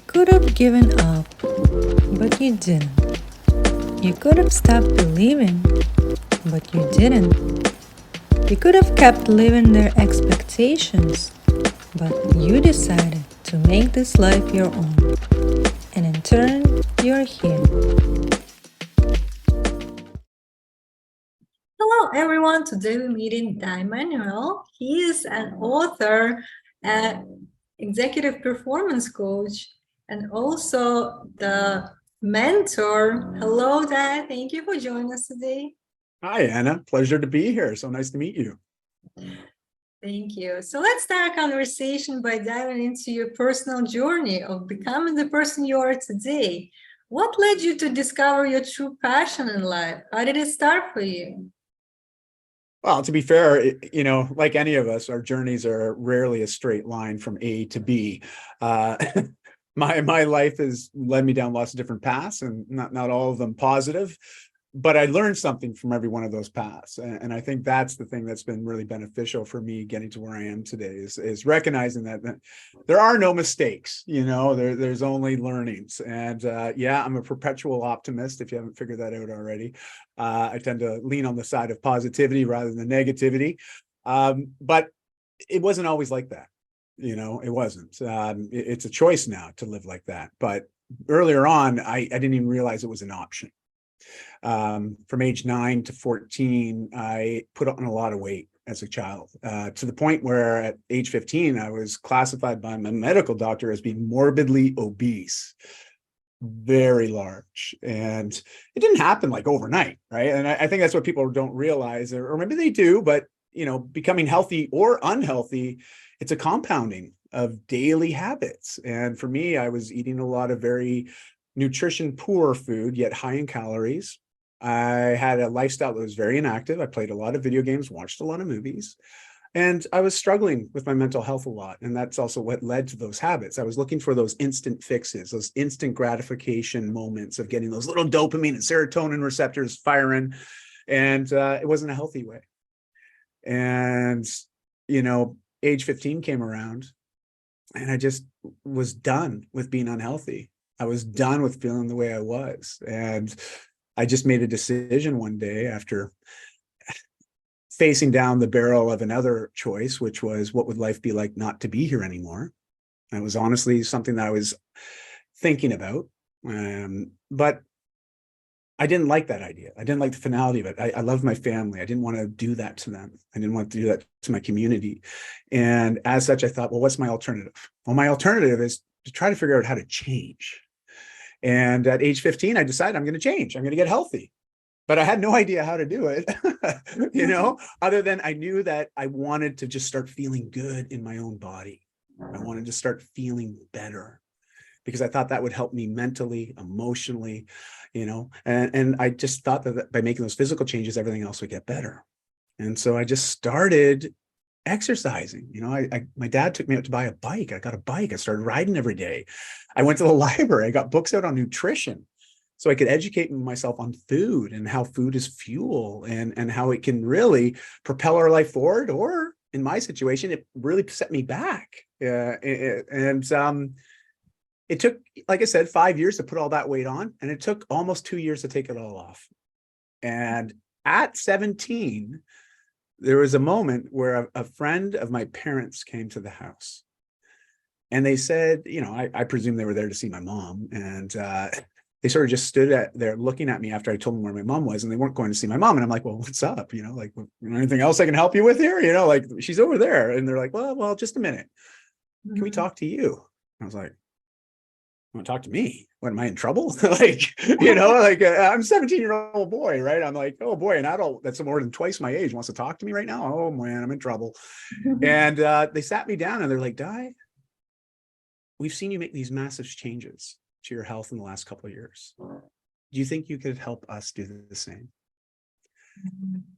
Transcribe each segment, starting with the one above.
could have given up, but you didn't. You could have stopped believing, but you didn't. You could have kept living their expectations, but you decided to make this life your own. And in turn, you're here. Hello, everyone. Today we're meeting Dai Manuel. He is an author, executive performance coach, and also the mentor. Hello, Dai. Thank you for joining us today. Hi, Anna. Pleasure to be here. So nice to meet you. Thank you. So let's start our conversation by diving into your personal journey of becoming the person you are today. What led you to discover your true passion in life? How did it start for you? Well, to be fair, like any of us, our journeys are rarely a straight line from A to B. My life has led me down lots of different paths, and not all of them positive. But I learned something from every one of those paths. And I think that's the thing that's been really beneficial for me getting to where I am today is recognizing that there are no mistakes, there's only learnings. And yeah, I'm a perpetual optimist, if you haven't figured that out already. I tend to lean on the side of positivity rather than negativity. But it wasn't always like that. It wasn't. It's a choice now to live like that. But earlier on, I didn't even realize it was an option. From age 9 to 14, I put on a lot of weight as a child, to the point where at age 15, I was classified by my medical doctor as being morbidly obese, very large. And it didn't happen like overnight, right? And I think that's what people don't realize, or maybe they do, but becoming healthy or unhealthy, it's a compounding of daily habits. And for me, I was eating a lot of very nutrition poor food, yet high in calories. I had a lifestyle that was very inactive. I played a lot of video games, watched a lot of movies, and I was struggling with my mental health a lot. And that's also what led to those habits. I was looking for those instant fixes, those instant gratification moments of getting those little dopamine and serotonin receptors firing. And it wasn't a healthy way. And, age 15 came around and I just was done with being unhealthy. I was done with feeling the way I was. And I just made a decision one day after facing down the barrel of another choice, which was, what would life be like not to be here anymore? And it was honestly something that I was thinking about. But I didn't like that idea. I didn't like the finality of it. I loved my family. I didn't want to do that to them. I didn't want to do that to my community. And as such, I thought, well, what's my alternative? Well, my alternative is to try to figure out how to change. And at age 15, I decided I'm going to change. I'm going to get healthy. But I had no idea how to do it, other than I knew that I wanted to just start feeling good in my own body. I wanted to start feeling better because I thought that would help me mentally, emotionally, and I just thought that by making those physical changes, everything else would get better. And so I just started exercising. My dad took me out to buy a bike. I got a bike. I started riding every day. I went to the library. I got books out on nutrition so I could educate myself on food and how food is fuel and how it can really propel our life forward. Or in my situation, it really set me back. It took, like I said, 5 years to put all that weight on, and it took almost 2 years to take it all off. And at 17, there was a moment where a friend of my parents came to the house, and they said, I presume they were there to see my mom. And they sort of just stood there looking at me after I told them where my mom was, and they weren't going to see my mom. And I'm like, well, what's up? Anything else I can help you with here? She's over there. And they're like, well, just a minute. Can we talk to you? I was like, want to talk to me? What, am I in trouble? I'm a 17-year-old boy, right? I'm like, oh boy, an adult that's more than twice my age wants to talk to me right now. Oh man, I'm in trouble. And they sat me down and they're like, Dai, we've seen you make these massive changes to your health in the last couple of years. Do you think you could help us do the same?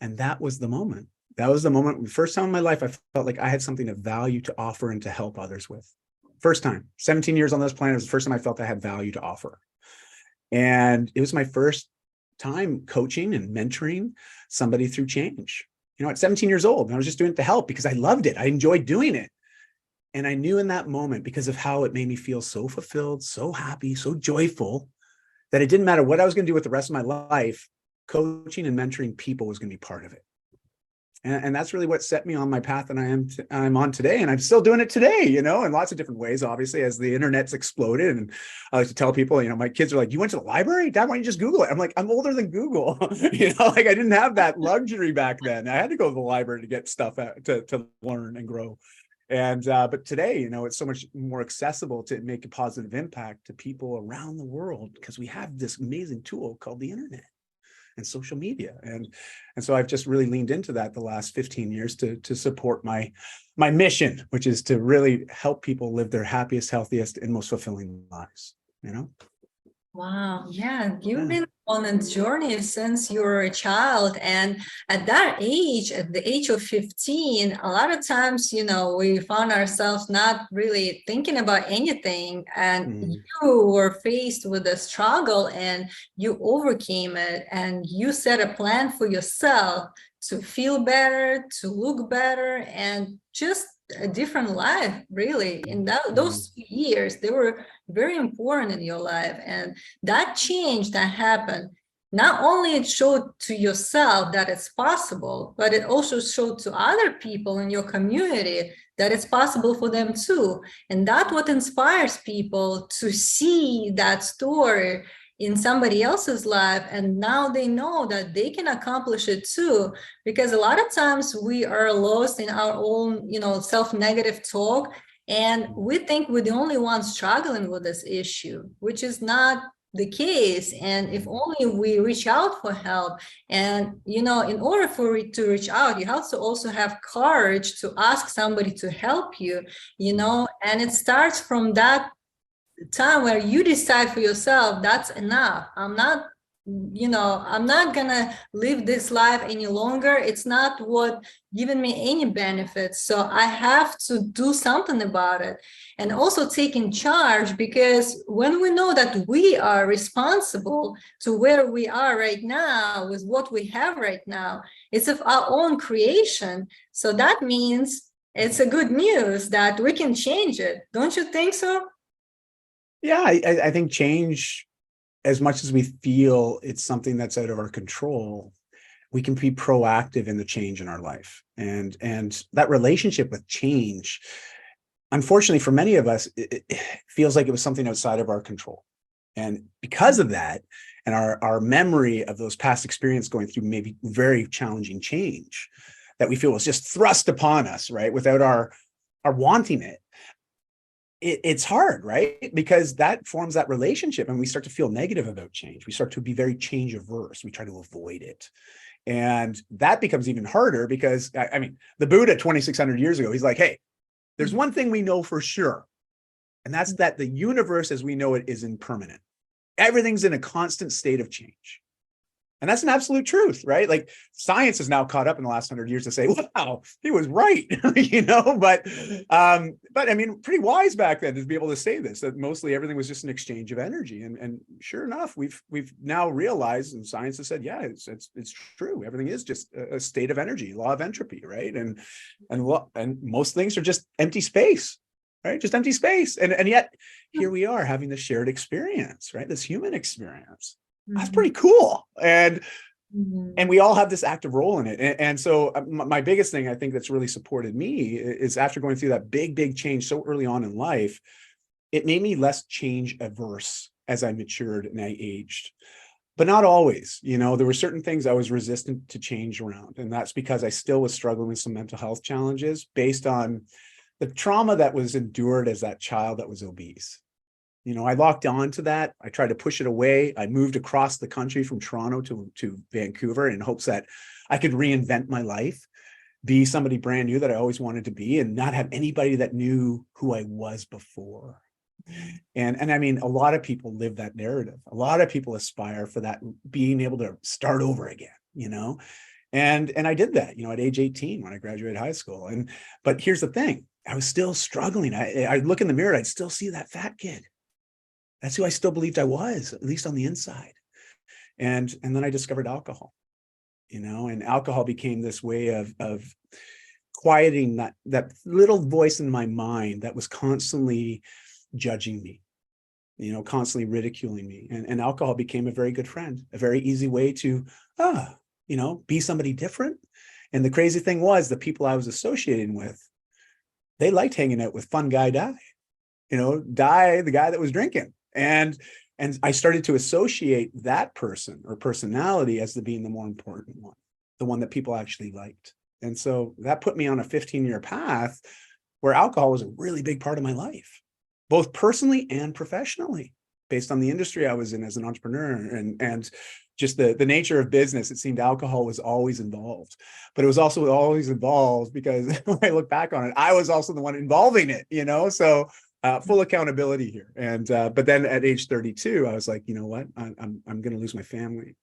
And that was the moment. That was the moment, the first time in my life, I felt like I had something of value to offer and to help others with. First time, 17 years on this planet, was the first time I felt I had value to offer. And it was my first time coaching and mentoring somebody through change. At 17 years old, and I was just doing it to help because I loved it. I enjoyed doing it. And I knew in that moment, because of how it made me feel so fulfilled, so happy, so joyful, that it didn't matter what I was going to do with the rest of my life, coaching and mentoring people was going to be part of it. And that's really what set me on my path that I'm on today. And I'm still doing it today, you know, in lots of different ways, obviously, as the internet's exploded. And I like to tell people, you know, my kids are like, you went to the library? Dad, why don't you just Google it? I'm like, I'm older than Google. You know, like I didn't have that luxury back then. I had to go to the library to get stuff to learn and grow. And but today, you know, it's so much more accessible to make a positive impact to people around the world because we have this amazing tool called the internet and social media. And so I've just really leaned into that the last 15 years to support my mission, which is to really help people live their happiest, healthiest, and most fulfilling lives, you know? Wow, yeah, you've been on a journey since you were a child, and at that age, at the age of 15, a lot of times, you know, we found ourselves not really thinking about anything, and you were faced with a struggle and you overcame it, and you set a plan for yourself to feel better, to look better, and just a different life, really. In those 2 years, they were very important in your life. And that change that happened, not only it showed to yourself that it's possible, but it also showed to other people in your community that it's possible for them too. And that's what inspires people to see that story in somebody else's life, and now they know that they can accomplish it too. Because a lot of times we are lost in our own, you know, self-negative talk, and we think we're the only ones struggling with this issue, which is not the case. And if only we reach out for help, and you know, in order for it to reach out, you have to also have courage to ask somebody to help you, you know. And it starts from that time where you decide for yourself, that's enough. I'm not, you know, I'm not gonna live this life any longer. It's not what giving me any benefits. So I have to do something about it. And also taking charge, because when we know that we are responsible to where we are right now with what we have right now, it's of our own creation. So that means it's a good news that we can change it. Don't you think so? Yeah, I think change, as much as we feel it's something that's out of our control, we can be proactive in the change in our life. And that relationship with change, unfortunately for many of us, it feels like it was something outside of our control. And because of that, and our memory of those past experiences going through maybe very challenging change that we feel was just thrust upon us, right, without our wanting it, it's hard, right? Because that forms that relationship, and we start to feel negative about change. We start to be very change averse. We try to avoid it. And that becomes even harder because, I mean, the Buddha 2,600 years ago, he's like, hey, there's one thing we know for sure, and that's that the universe as we know it is impermanent. Everything's in a constant state of change. And that's an absolute truth, right? Like science has now caught up in the last 100 years to say, wow, he was right, you know, but I mean, pretty wise back then to be able to say this, that mostly everything was just an exchange of energy. And sure enough, we've now realized, and science has said, yeah, it's true. Everything is just a state of energy, law of entropy, right? And most things are just empty space, right? Just empty space. And yet here we are having this shared experience, right? This human experience. That's pretty cool. And we all have this active role in it. And so my biggest thing I think that's really supported me is after going through that big change so early on in life, it made me less change averse as I matured and I aged. But not always, you know, there were certain things I was resistant to change around. And that's because I still was struggling with some mental health challenges based on the trauma that was endured as that child that was obese. You know, I locked on to that. I tried to push it away. I moved across the country from Toronto to Vancouver in hopes that I could reinvent my life, be somebody brand new that I always wanted to be, and not have anybody that knew who I was before. And I mean, a lot of people live that narrative. A lot of people aspire for that, being able to start over again, you know? And I did that, you know, at age 18 when I graduated high school. But here's the thing, I was still struggling. I'd look in the mirror, I'd still see that fat kid. That's who I still believed I was, at least on the inside. And then I discovered alcohol, you know, and alcohol became this way of quieting that little voice in my mind that was constantly judging me, constantly ridiculing me. And alcohol became a very good friend, a very easy way to, be somebody different. And the crazy thing was, the people I was associating with, they liked hanging out with fun guy Dai, Dai, the guy that was drinking. And I started to associate that person or personality as being the more important one, the one that people actually liked. And so that put me on a 15-year path where alcohol was a really big part of my life, both personally and professionally, based on the industry I was in as an entrepreneur and just the nature of business. It seemed alcohol was always involved, but it was also always involved because when I look back on it, I was also the one involving it, so full accountability here. And but then at age 32, I was like, you know what, I'm going to lose my family.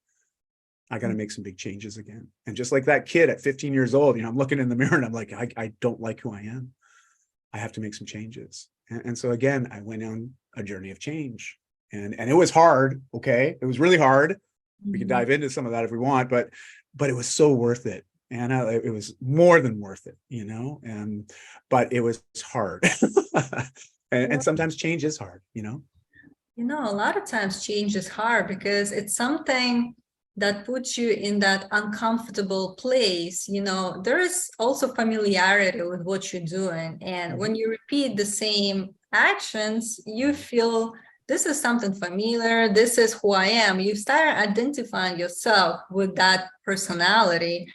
I got to make some big changes again. And just like that kid at 15 years old, I'm looking in the mirror and I'm like, I don't like who I am. I have to make some changes. And so again, I went on a journey of change, and it was hard. Okay. It was really hard. We can dive into some of that if we want, but it was so worth it. And it was more than worth it, but it was hard. and sometimes change is hard, A lot of times change is hard because it's something that puts you in that uncomfortable place. There is also familiarity with what you're doing. And when you repeat the same actions, you feel this is something familiar. This is who I am. You start identifying yourself with that personality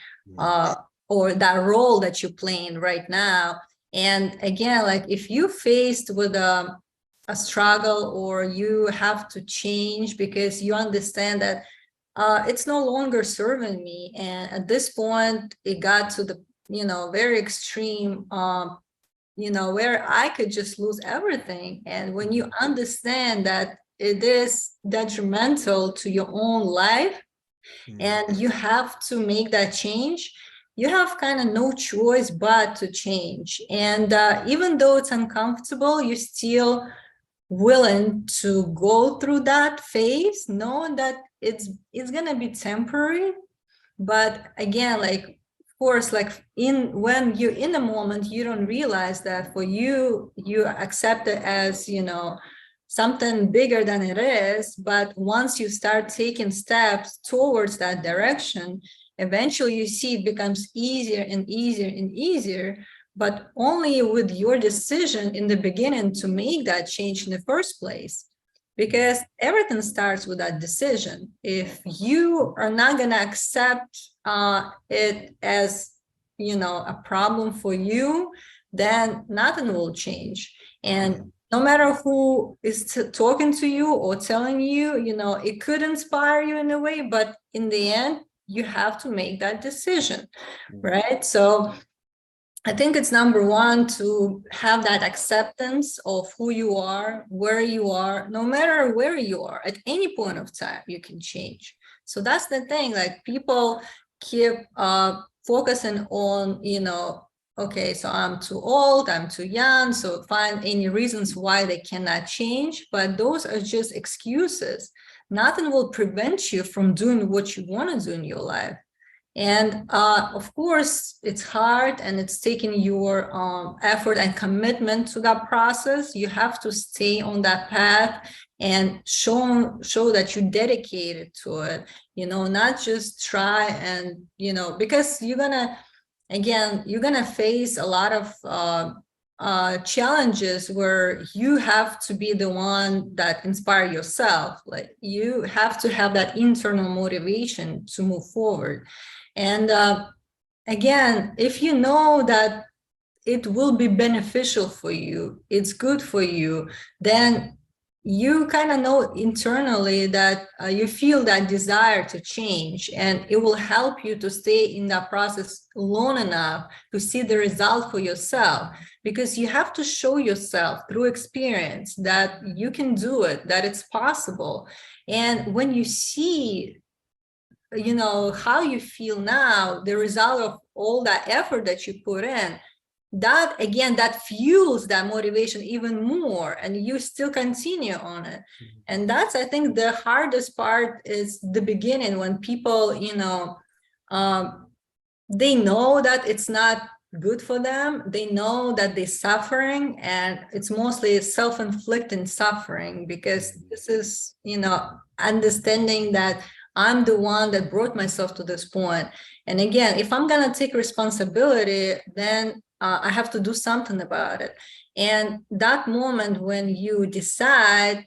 or that role that you're playing right now. And again, like if you're faced with a struggle or you have to change because you understand that it's no longer serving me. And at this point, it got to the, very extreme, where I could just lose everything. And when you understand that it is detrimental to your own life and you have to make that change, you have kind of no choice but to change. And even though it's uncomfortable, you're still willing to go through that phase, knowing that it's gonna be temporary. But again, like of course, like when you're in the moment, you don't realize that for you accept it as something bigger than it is. But once you start taking steps towards that direction, eventually you see it becomes easier and easier and easier, but only with your decision in the beginning to make that change in the first place. Because everything starts with that decision. If you are not going to accept it as, a problem for you, then nothing will change. And no matter who is talking to you or telling you, it could inspire you in a way, but in the end, you have to make that decision, right? So I think it's number one to have that acceptance of who you are, where you are. No matter where you are, at any point of time, you can change. So that's the thing, like people keep focusing on, okay, so I'm too old, I'm too young, so find any reasons why they cannot change, but those are just excuses. Nothing will prevent you from doing what you want to do in your life. And of course, it's hard and it's taking your effort and commitment to that process. You have to stay on that path and show that you're dedicated to it, not just try and, because you're gonna face a lot of challenges where you have to be the one that inspire yourself. Like you have to have that internal motivation to move forward. And again, if you know that it will be beneficial for you, it's good for you, then you kind of know internally that you feel that desire to change, and it will help you to stay in that process long enough to see the result for yourself, because you have to show yourself through experience that you can do it, that it's possible. And when you see how you feel now, the result of all that effort that you put in, that again, that fuels that motivation even more, and you still continue on it. And that's, I think, the hardest part is the beginning, when people, they know that it's not good for them. They know that they're suffering, and it's mostly self-inflicted suffering, because this is, understanding that I'm the one that brought myself to this point. And again, if I'm going to take responsibility, then I have to do something about it. And that moment when you decide,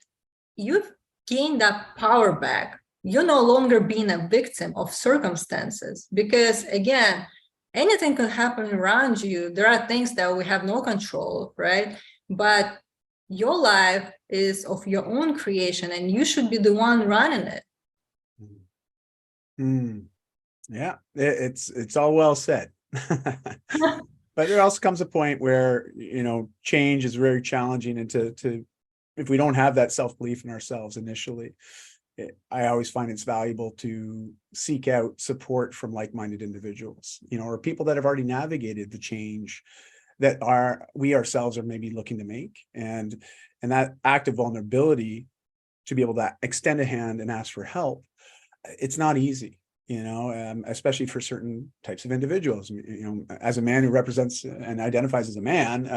you've gained that power back. You're no longer being a victim of circumstances, because again, anything can happen around you. There are things that we have no control, right? But your life is of your own creation, and you should be the one running it. Yeah, it's all well said. But there also comes a point where, change is very challenging, and to if we don't have that self-belief in ourselves initially, I always find it's valuable to seek out support from like-minded individuals, or people that have already navigated the change that we ourselves are maybe looking to make, and that act of vulnerability, to be able to extend a hand and ask for help. It's not easy, especially for certain types of individuals. As a man who represents and identifies as a man,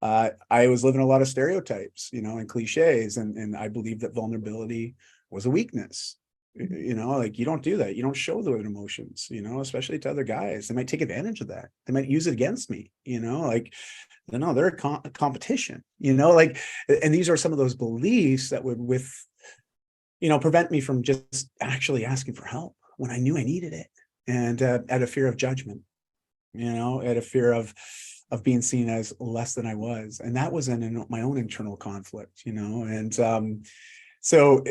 I was living a lot of stereotypes, and cliches, and I believe that vulnerability was a weakness. Like, you don't do that. You don't show those emotions, especially to other guys. They might take advantage of that. They might use it against me, like, no, they're a competition, like, and these are some of those beliefs that would prevent me from just actually asking for help when I knew I needed it. And out of fear of judgment, out of fear of being seen as less than I was. And that was in my own internal conflict, and so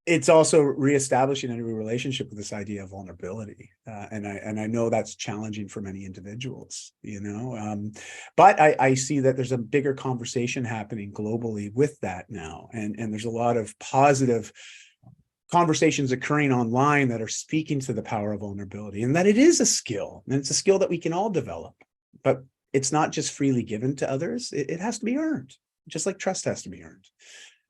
it's also reestablishing a new relationship with this idea of vulnerability. And I know that's challenging for many individuals, but I see that there's a bigger conversation happening globally with that now. And there's a lot of positive conversations occurring online that are speaking to the power of vulnerability, and that it is a skill, and it's a skill that we can all develop, but it's not just freely given to others. It has to be earned, just like trust has to be earned.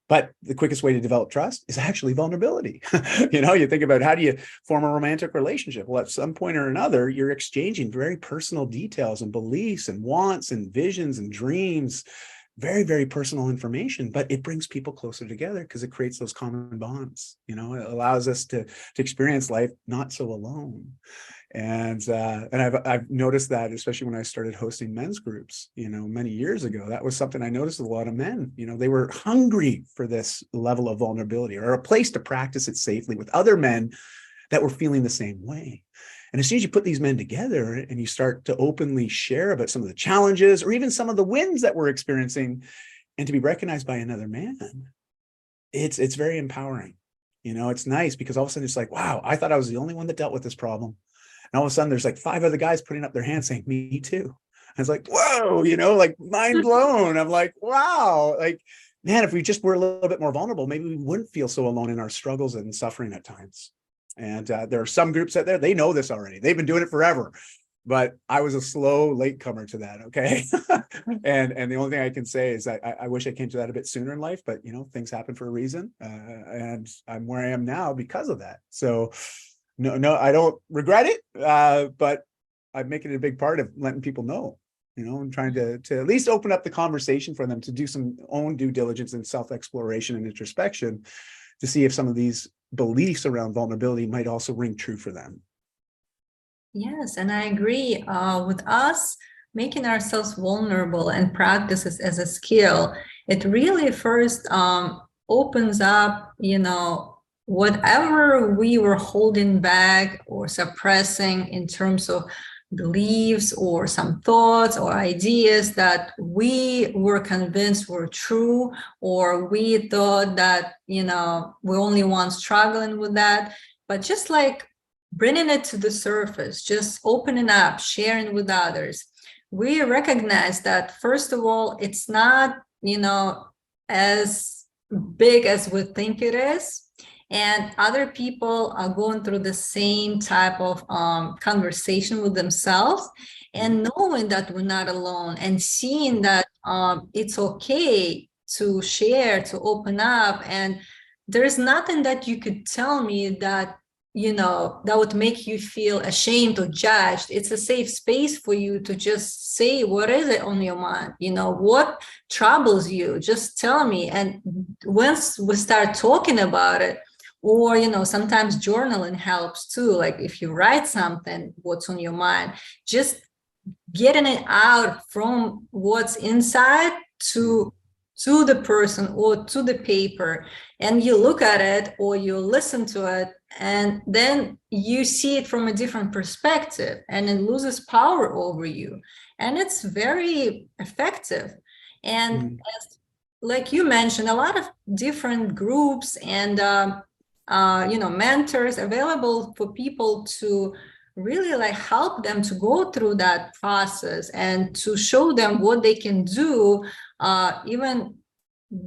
But the quickest way to develop trust is actually vulnerability. You think about, how do you form a romantic relationship? Well, at some point or another, you're exchanging very personal details and beliefs and wants and visions and dreams, very, very personal information, but it brings people closer together because it creates those common bonds. It allows us to experience life not so alone. And I've noticed that, especially when I started hosting men's groups, many years ago. That was something I noticed with a lot of men. They were hungry for this level of vulnerability, or a place to practice it safely with other men that were feeling the same way. And as soon as you put these men together and you start to openly share about some of the challenges or even some of the wins that we're experiencing, and to be recognized by another man, it's very empowering. It's nice, because all of a sudden it's like, wow, I thought I was the only one that dealt with this problem. And all of a sudden there's like 5 other guys putting up their hands saying, me too. I was like, whoa, like mind blown. I'm like, wow, like, man, if we just were a little bit more vulnerable, maybe we wouldn't feel so alone in our struggles and suffering at times. And there are some groups out there, they know this already. They've been doing it forever. But I was a slow latecomer to that, okay? and the only thing I can say is I wish I came to that a bit sooner in life, but things happen for a reason. And I'm where I am now because of that. So no, I don't regret it, but I'm making it a big part of letting people know, and trying to at least open up the conversation for them to do some own due diligence and self-exploration and introspection to see if some of these beliefs around vulnerability might also ring true for them. Yes, and I agree with us making ourselves vulnerable and practices as a skill. It really first opens up, whatever we were holding back or suppressing in terms of beliefs or some thoughts or ideas that we were convinced were true, or we thought that, we're only ones struggling with that. But just like bringing it to the surface, just opening up, sharing with others, we recognize that, first of all, it's not, as big as we think it is. And other people are going through the same type of conversation with themselves, and knowing that we're not alone, and seeing that it's okay to share, to open up. And there's nothing that you could tell me that that would make you feel ashamed or judged. It's a safe space for you to just say, what is it on your mind? What troubles you? Just tell me. And once we start talking about it, or, sometimes journaling helps too. Like if you write something, what's on your mind, just getting it out from what's inside to the person or to the paper, and you look at it or you listen to it, and then you see it from a different perspective, and it loses power over you, and it's very effective. And as, like you mentioned, a lot of different groups and mentors available for people to really like help them to go through that process and to show them what they can do, even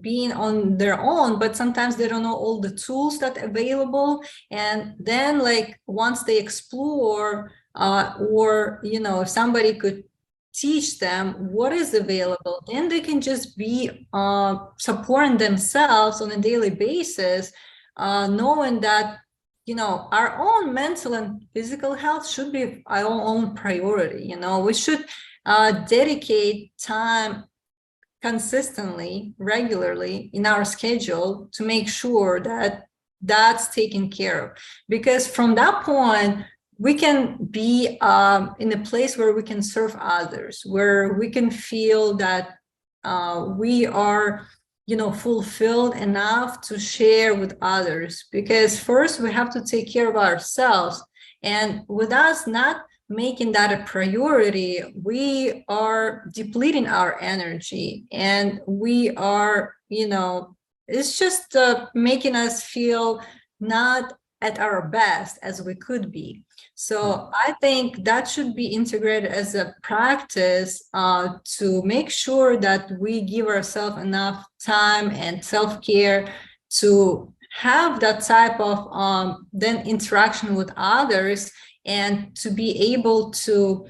being on their own, but sometimes they don't know all the tools that are available. And then like once they explore, or if somebody could teach them what is available, then they can just be supporting themselves on a daily basis, knowing that our own mental and physical health should be our own priority. We should dedicate time consistently, regularly in our schedule to make sure that that's taken care of. Because from that point, we can be in a place where we can serve others, where we can feel that we are fulfilled enough to share with others. Because first we have to take care of ourselves, and with us not making that a priority, we are depleting our energy, and we are it's just making us feel not at our best as we could be. So I think that should be integrated as a practice to make sure that we give ourselves enough time and self-care to have that type of then interaction with others, and to be able to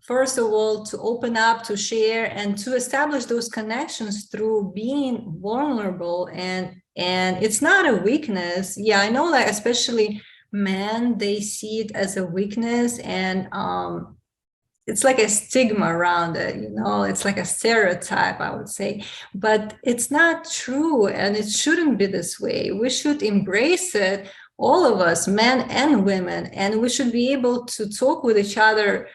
first of all to open up, to share, and to establish those connections through being vulnerable. And it's not a weakness. Yeah, I know that especially men, they see it as a weakness, and it's like a stigma around it, it's like a stereotype, I would say, but it's not true, and it shouldn't be this way. We should embrace it, all of us, men and women, and we should be able to talk with each other,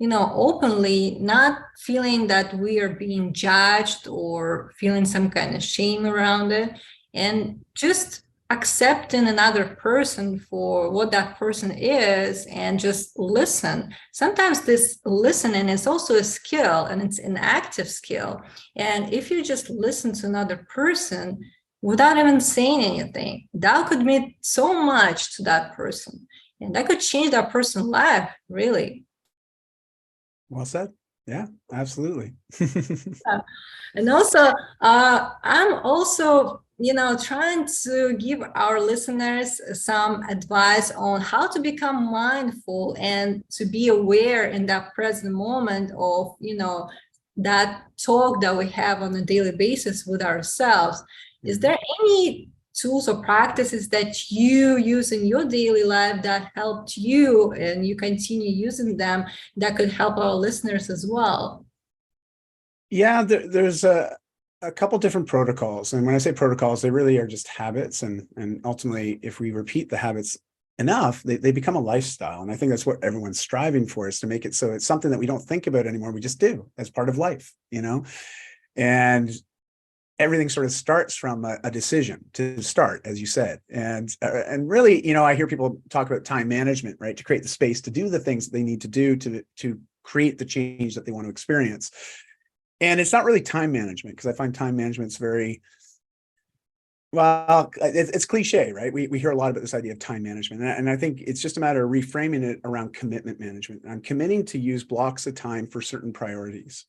openly, not feeling that we are being judged or feeling some kind of shame around it, and just accepting another person for what that person is, and just listen. Sometimes this listening is also a skill, and it's an active skill. And if you just listen to another person without even saying anything, that could mean so much to that person, and that could change that person's life, really. Well said. Yeah, absolutely. And also, I'm also, trying to give our listeners some advice on how to become mindful and to be aware in that present moment of, that talk that we have on a daily basis with ourselves. Is there any tools or practices that you use in your daily life that helped you and you continue using them that could help our listeners as well? Yeah, there's a couple different protocols. And when I say protocols, they really are just habits. And ultimately, if we repeat the habits enough, they become a lifestyle. And I think that's what everyone's striving for, is to make it so it's something that we don't think about anymore. We just do as part of life, and everything sort of starts from a decision to start, as you said. And really, I hear people talk about time management, right? To create the space to do the things that they need to do to create the change that they want to experience. And it's not really time management, because I find time management's very, well, it's cliche, right? We hear a lot about this idea of time management. And I think it's just a matter of reframing it around commitment management. I'm committing to use blocks of time for certain priorities.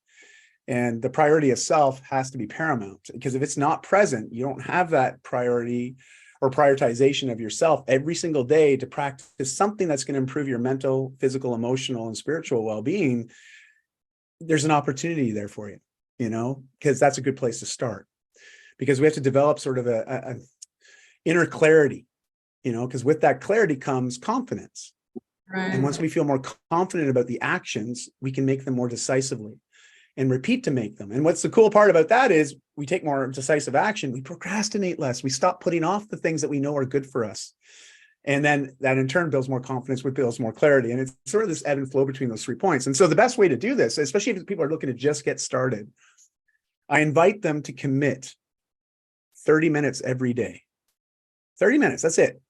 And the priority itself has to be paramount, because if it's not present, you don't have that priority or prioritization of yourself every single day to practice something that's going to improve your mental, physical, emotional, and spiritual well-being. There's an opportunity there for you, because that's a good place to start, because we have to develop sort of a inner clarity because with that clarity comes confidence. Right. And once we feel more confident about the actions, we can make them more decisively and repeat to make them. And what's the cool part about that is we take more decisive action, we procrastinate less, we stop putting off the things that we know are good for us. And then that in turn builds more confidence, which builds more clarity. And it's sort of this ebb and flow between those 3 points. And so the best way to do this, especially if people are looking to just get started, I invite them to commit 30 minutes every day. 30 minutes, that's it.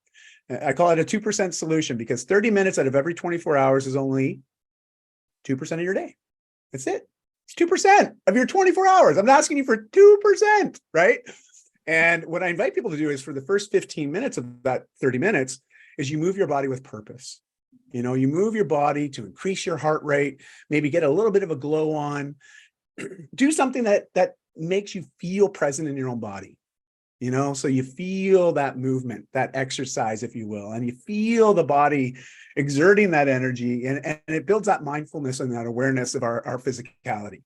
I call it a 2% solution because 30 minutes out of every 24 hours is only 2% of your day. That's it. It's 2% of your 24 hours. I'm asking you for 2%, right? And what I invite people to do is for the first 15 minutes of that 30 minutes is you move your body with purpose. You move your body to increase your heart rate, maybe get a little bit of a glow on, do something that makes you feel present in your own body. So you feel that movement, that exercise, if you will, and you feel the body exerting that energy, and it builds that mindfulness and that awareness of our physicality.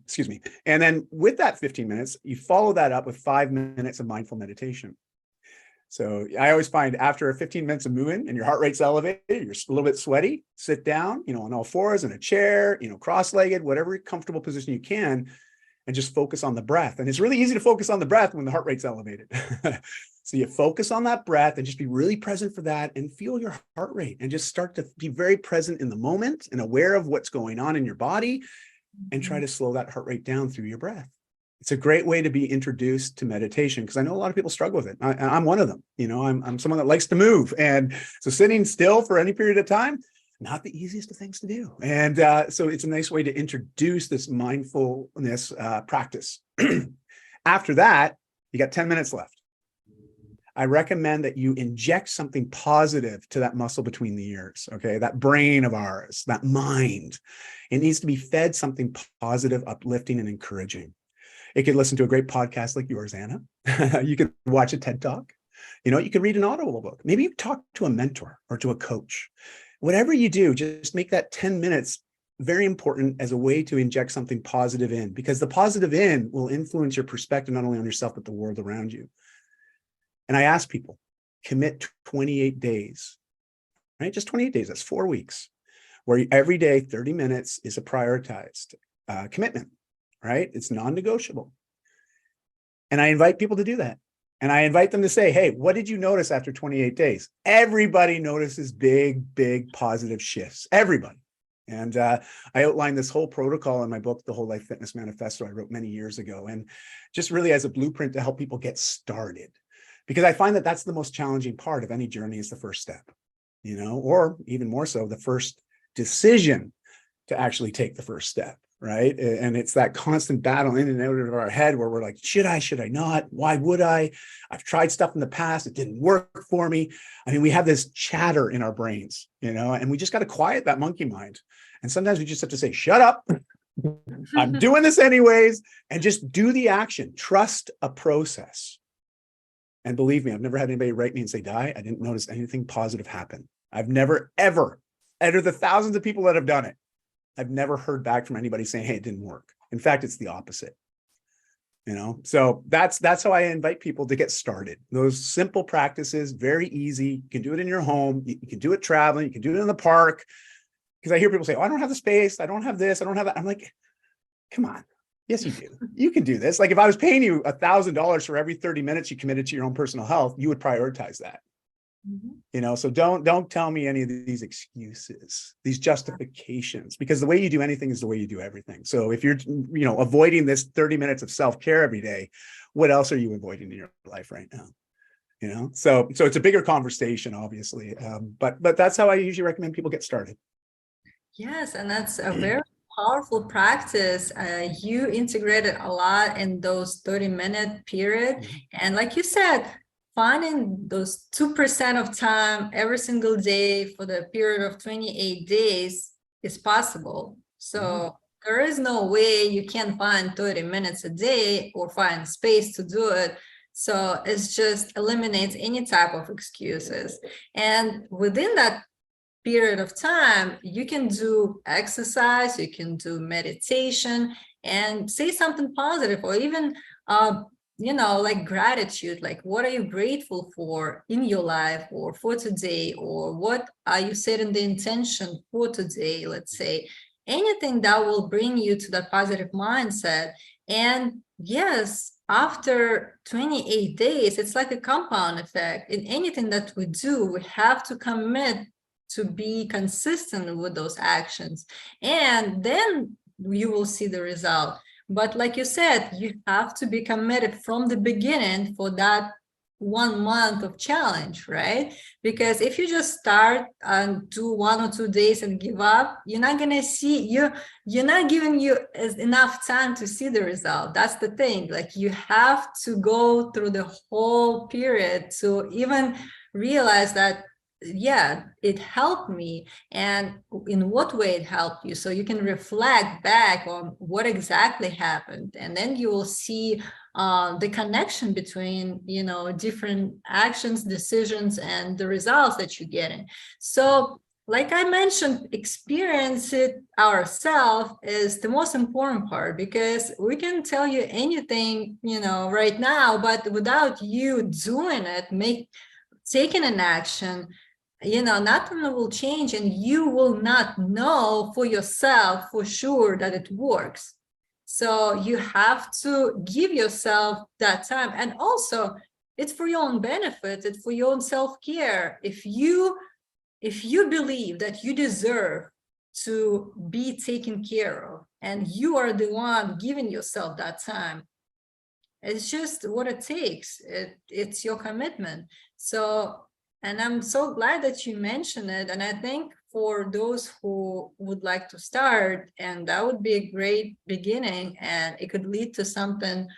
Excuse me. And then with that 15 minutes, you follow that up with 5 minutes of mindful meditation. So I always find after 15 minutes of moving and your heart rate's elevated, you're a little bit sweaty, sit down, on all fours in a chair, cross-legged, whatever comfortable position you can, and just focus on the breath. And it's really easy to focus on the breath when the heart rate's elevated. So you focus on that breath and just be really present for that and feel your heart rate and just start to be very present in the moment and aware of what's going on in your body and try to slow that heart rate down through your breath. It's a great way to be introduced to meditation because I know a lot of people struggle with it. I'm one of them. I'm someone that likes to move. And so sitting still for any period of time, not the easiest of things to do. And so it's a nice way to introduce this mindfulness practice. After that, you got 10 minutes left. I recommend that you inject something positive to that muscle between the ears, okay? That brain of ours, that mind. It needs to be fed something positive, uplifting, and encouraging. It could listen to a great podcast like yours, Anna. You could watch a TED Talk. You could read an Audible book. Maybe you talk to a mentor or to a coach. Whatever you do, just make that 10 minutes very important as a way to inject something positive in, because the positive in will influence your perspective, not only on yourself, but the world around you. And I ask people, commit 28 days, right? Just 28 days, that's 4 weeks, where every day, 30 minutes is a prioritized commitment, right? It's non-negotiable. And I invite people to do that. And I invite them to say, hey, what did you notice after 28 days? Everybody notices big, big positive shifts. Everybody. And I outlined this whole protocol in my book, The Whole Life Fitness Manifesto, I wrote many years ago, and just really as a blueprint to help people get started. Because I find that that's the most challenging part of any journey is the first step, or even more so, the first decision to actually take the first step. Right. And it's that constant battle in and out of our head where we're like, should I not? Why would I? I've tried stuff in the past. It didn't work for me. I mean, we have this chatter in our brains, and we just got to quiet that monkey mind. And sometimes we just have to say, shut up. I'm doing this anyways. And just do the action. Trust a process. And believe me, I've never had anybody write me and say, Dai, I didn't notice anything positive happen. I've never, ever, out of the thousands of people that have done it, I've never heard back from anybody saying, hey, it didn't work. In fact, it's the opposite. So that's how I invite people to get started. Those simple practices, very easy. You can do it in your home. You can do it traveling. You can do it in the park. Because I hear people say, oh, I don't have the space. I don't have this. I don't have that. I'm like, come on. Yes, you do. You can do this. Like if I was paying you $1,000 for every 30 minutes you committed to your own personal health, you would prioritize that. Mm-hmm. So don't tell me any of these excuses, these justifications, because the way you do anything is the way you do everything. So if you're, avoiding this 30 minutes of self-care every day, what else are you avoiding in your life right now? So it's a bigger conversation, obviously. But that's how I usually recommend people get started. Yes, and that's a very powerful practice. You integrated a lot in those 30-minute period. Mm-hmm. And like you said, finding those 2% of time every single day for the period of 28 days is possible. So there is no way you can find 30 minutes a day or find space to do it. So it's just eliminates any type of excuses. And within that period of time, you can do exercise, you can do meditation and say something positive, or even you know, like gratitude, like what are you grateful for in your life or for today, or what are you setting the intention for today, let's say, anything that will bring you to that positive mindset. And yes, after 28 days, it's like a compound effect. In anything that we do, we have to commit to be consistent with those actions, and then you will see the result. But like you said, you have to be committed from the beginning for that 1 month of challenge, right? Because if you just start and do 1 or 2 days and give up, you're not gonna see, you're not giving you enough time to see the result. That's the thing. Like, you have to go through the whole period to even realize that, yeah, it helped me, and in what way it helped you, so you can reflect back on what exactly happened, and then you will see the connection between, you know, different actions, decisions, and the results that you're getting. So like I mentioned, experience it ourselves is the most important part, because we can tell you anything, you know, right now, but without you doing it, taking an action, you know, nothing will change, and you will not know for yourself for sure that it works. So you have to give yourself that time, and also it's for your own benefit, it's for your own self-care. If you believe that you deserve to be taken care of, and you are the one giving yourself that time, it's just what it takes. It's your commitment. So, and I'm so glad that you mentioned it. And I think for those who would like to start, and that would be a great beginning, and it could lead to something,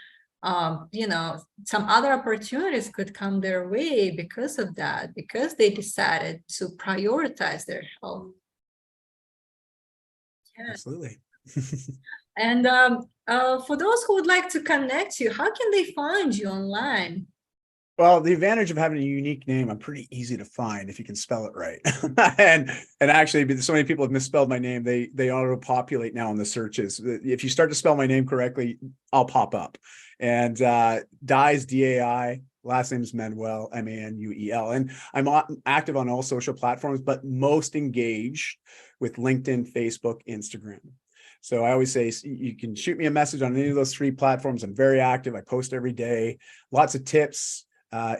you know, some other opportunities could come their way because of that, because they decided to prioritize their health. Yeah. Absolutely. And for those who would like to connect you, how can they find you online? Well, the advantage of having a unique name, I'm pretty easy to find if you can spell it right. and actually, so many people have misspelled my name. They auto-populate now in the searches. If you start to spell my name correctly, I'll pop up. And Dai's D-A-I, last name is Manuel, M-A-N-U-E-L. And I'm active on all social platforms, but most engaged with LinkedIn, Facebook, Instagram. So I always say you can shoot me a message on any of those 3 platforms. I'm very active. I post every day, lots of tips,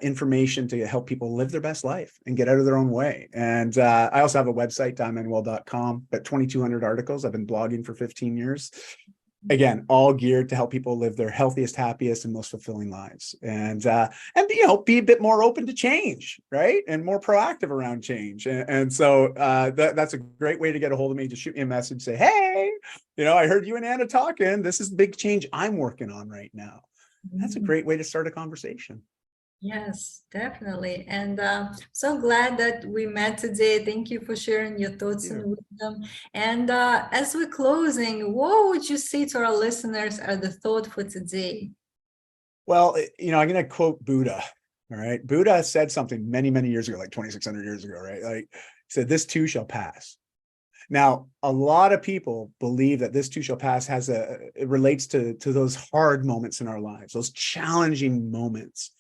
information to help people live their best life and get out of their own way. And I also have a website, daimanuel.com, but 2,200 articles. I've been blogging for 15 years. Again, all geared to help people live their healthiest, happiest, and most fulfilling lives. And you know, be a bit more open to change, right? And more proactive around change. And so that's a great way to get a hold of me. Just shoot me a message, say, hey, you know, I heard you and Anna talking. This is the big change I'm working on right now. That's a great way to start a conversation. Yes, definitely. And so glad that we met today. Thank you for sharing your thoughts and wisdom. And as we're closing, what would you say to our listeners are the thought for today? Well, you know, I'm going to quote Buddha. All right. Buddha said something many, many years ago, like 2,600 years ago, right? Like, he said, this too shall pass. Now, a lot of people believe that this too shall pass it relates to those hard moments in our lives, those challenging moments.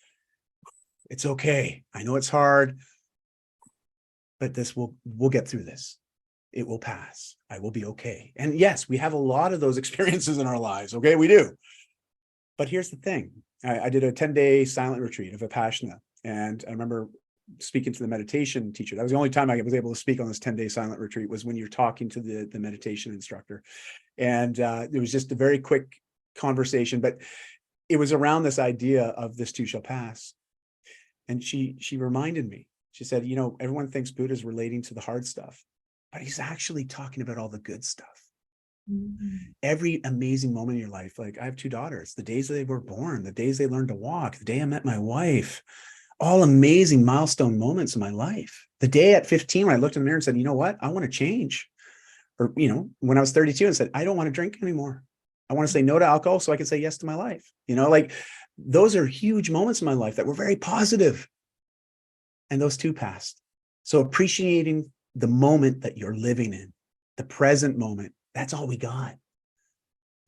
It's okay. I know it's hard, but we'll get through this. It will pass. I will be okay. And yes, we have a lot of those experiences in our lives. Okay, we do. But here's the thing. I did a 10-day silent retreat of Vipassana. And I remember speaking to the meditation teacher. That was the only time I was able to speak on this 10-day silent retreat, was when you're talking to the meditation instructor. And it was just a very quick conversation, but it was around this idea of this too shall pass. And she reminded me, she said, you know, everyone thinks Buddha's relating to the hard stuff, but he's actually talking about all the good stuff. Mm-hmm. Every amazing moment in your life. Like, I have 2 daughters, the days they were born, the days they learned to walk, the day I met my wife, all amazing milestone moments in my life. The day at 15, when I looked in the mirror and said, you know what, I want to change. Or, you know, when I was 32 and said, I don't want to drink anymore. I want to say no to alcohol so I can say yes to my life. You know, like, those are huge moments in my life that were very positive. And those too passed. So appreciating the moment that you're living in, the present moment, that's all we got.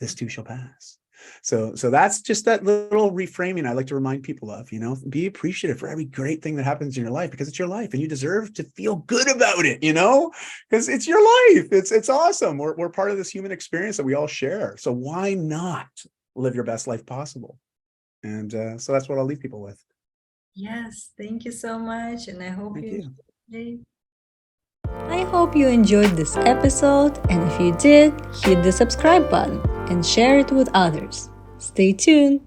This too shall pass. So that's just that little reframing I like to remind people of, be appreciative for every great thing that happens in your life, because it's your life and you deserve to feel good about it, because it's your life. It's awesome. We're part of this human experience that we all share. So why not live your best life possible? And so that's what I'll leave people with. Yes, thank you so much. And I hope Thank you you. enjoyed. I hope you enjoyed this episode, and if you did, hit the subscribe button and share it with others. Stay tuned!